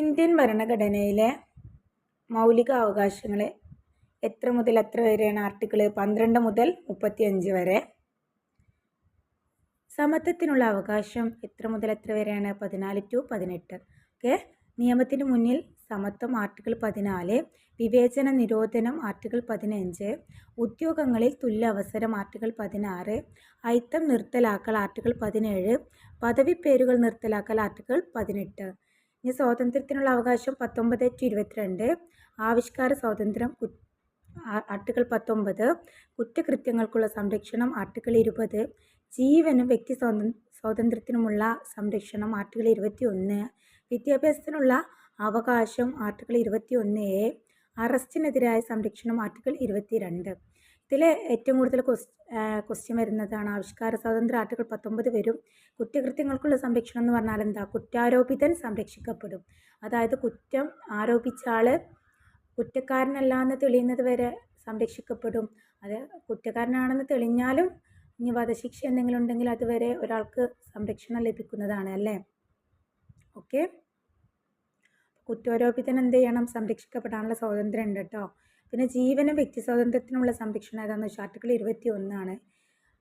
Indian ഭരണഘടനയിലെ മൗലിക അവകാശങ്ങൾ എത്ര മുതൽ എത്ര വരെയാണ്? ആർട്ടിക്കിൾ 12 മുതൽ 35 വരെ. സമത്വത്തിനുള്ള അവകാശം എത്ര മുതൽ എത്ര വരെയാണ്? 14 to 18. ഓക്കെ. നിയമത്തിന് മുന്നിൽ സമത്വം ആർട്ടിക്കിൾ 14, വിവേചന നിരോധനം ആർട്ടിക്കിൾ 15, ഉദ്യോഗങ്ങളിൽ തുല്യ അവസരം ആർട്ടിക്കിൾ 16, അയിത്തം നിർത്തലാക്കൽ ആർട്ടിക്കിൾ 17, പദവിപ്പേരുകൾ നിർത്തലാക്കൽ ആർട്ടിക്കിൾ 18. ഇനി സ്വാതന്ത്ര്യത്തിനുള്ള അവകാശം 19 to 22, ആവിഷ്കാര സ്വാതന്ത്ര്യം ആർട്ടിക്കിൾ 19, കുറ്റകൃത്യങ്ങൾക്കുള്ള സംരക്ഷണം ആർട്ടിക്കിൾ 20, ജീവനും വ്യക്തി സ്വാതന്ത്ര്യത്തിനുമുള്ള സംരക്ഷണം ആർട്ടിക്കിൾ 21, വിദ്യാഭ്യാസത്തിനുള്ള അവകാശം ആർട്ടിക്കിൾ 21A, അറസ്റ്റിനെതിരായ സംരക്ഷണം ആർട്ടിക്കിൾ 22. ഇതിൽ ഏറ്റവും കൂടുതൽ ക്വസ്റ്റ്യൻ വരുന്നതാണ് ആവിഷ്കാര സ്വാതന്ത്ര്യം ആർട്ടിക്കിൾ 19 വരും. കുറ്റകൃത്യങ്ങൾക്കുള്ള സംരക്ഷണം എന്ന് പറഞ്ഞാൽ എന്താ? കുറ്റാരോപിതൻ സംരക്ഷിക്കപ്പെടും. അതായത് കുറ്റം ആരോപിച്ച ആൾ കുറ്റക്കാരനല്ല എന്ന് തെളിയുന്നത് വരെ സംരക്ഷിക്കപ്പെടും. അത് കുറ്റക്കാരനാണെന്ന് തെളിഞ്ഞാലും ഇനി വധശിക്ഷ എന്തെങ്കിലും ഉണ്ടെങ്കിൽ അതുവരെ ഒരാൾക്ക് സംരക്ഷണം ലഭിക്കുന്നതാണ് അല്ലേ. ഓക്കെ. കുറ്റാരോപിതൻ എന്ത് ചെയ്യണം? സംരക്ഷിക്കപ്പെടാനുള്ള സ്വാതന്ത്ര്യം ഉണ്ട് കേട്ടോ. പിന്നെ ജീവനും വ്യക്തി സ്വാതന്ത്ര്യത്തിനുള്ള സംരക്ഷണം ഏതാണെന്ന് വെച്ചാൽ ആർട്ടിക്കിൾ 21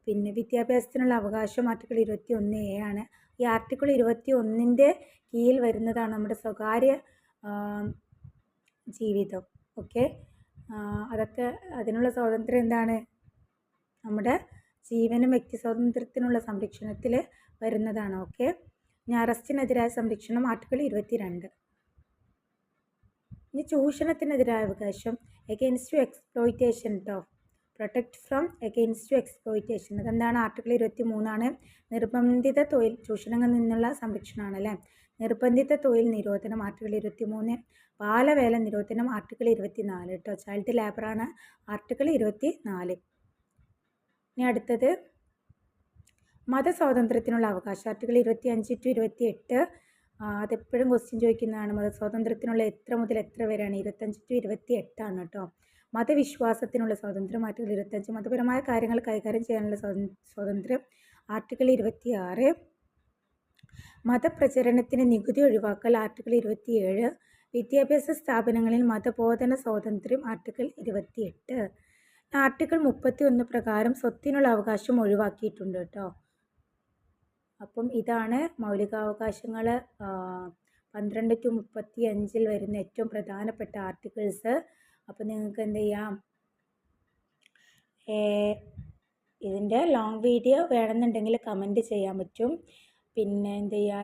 പിന്നെ വിദ്യാഭ്യാസത്തിനുള്ള അവകാശം ആർട്ടിക്കിൾ 21A ആണ്. ഈ ആർട്ടിക്കിൾ 21 കീഴിൽ വരുന്നതാണ് നമ്മുടെ സ്വകാര്യ ജീവിതം. ഓക്കെ. അതൊക്കെ അതിനുള്ള സ്വാതന്ത്ര്യം എന്താണ്? നമ്മുടെ ജീവനും വ്യക്തി സ്വാതന്ത്ര്യത്തിനുള്ള സംരക്ഷണത്തിൽ വരുന്നതാണ്. ഓക്കെ. ഇനി അറസ്റ്റിനെതിരായ സംരക്ഷണം ആർട്ടിക്കിൾ 22. ഇനി ചൂഷണത്തിനെതിരായ അവകാശം എഗെയിൻസ്റ്റ് ടു എക്സ്പ്ലോയിറ്റേഷൻ കേട്ടോ. Protect from against to exploitation അതെന്താണ്? ആർട്ടിക്കിൾ 23 നിർബന്ധിത തൊഴിൽ ചൂഷണങ്ങളിൽ നിന്നുള്ള സംരക്ഷണമാണ് അല്ലേ. നിർബന്ധിത തൊഴിൽ നിരോധനം ആർട്ടിക്കിൾ 23, ബാലവേല നിരോധനം ആർട്ടിക്കിൾ 24 കേട്ടോ. ചൈൽഡ് ലേബറാണ് ആർട്ടിക്കിൾ 24. ഇനി അടുത്തത് മതസ്വാതന്ത്ര്യത്തിനുള്ള അവകാശം ആർട്ടിക്കിൾ 25 to 28. അതെപ്പോഴും ക്വസ്റ്റ്യൻ ചോദിക്കുന്നതാണ്. മതസ്വാതന്ത്ര്യത്തിനുള്ള എത്ര മുതൽ എത്ര വരെയാണ്? 25 to 28 കേട്ടോ. മതവിശ്വാസത്തിനുള്ള സ്വാതന്ത്ര്യം ആർട്ടിക്കിൾ 25, മതപരമായ കാര്യങ്ങൾ കൈകാര്യം ചെയ്യാനുള്ള സ്വാതന്ത്ര്യം ആർട്ടിക്കിൾ 26, മതപ്രചരണത്തിന് നികുതി ഒഴിവാക്കൽ ആർട്ടിക്കിൾ 27, വിദ്യാഭ്യാസ സ്ഥാപനങ്ങളിൽ മതബോധന സ്വാതന്ത്ര്യം ആർട്ടിക്കിൾ 28. ആർട്ടിക്കിൾ 31 പ്രകാരം സ്വത്തിനുള്ള അവകാശം ഒഴിവാക്കിയിട്ടുണ്ട് കേട്ടോ. അപ്പം ഇതാണ് മൗലികാവകാശങ്ങൾ 12 to 35 വരുന്ന ഏറ്റവും പ്രധാനപ്പെട്ട ആർട്ടിക്കിൾസ്. അപ്പം നിങ്ങൾക്ക് എന്ത് ചെയ്യാം? ഇതിൻ്റെ ലോങ് വീഡിയോ വേണമെന്നുണ്ടെങ്കിൽ കമൻറ്റ് ചെയ്യാൻ പറ്റും. പിന്നെ എന്ത് ചെയ്യുക?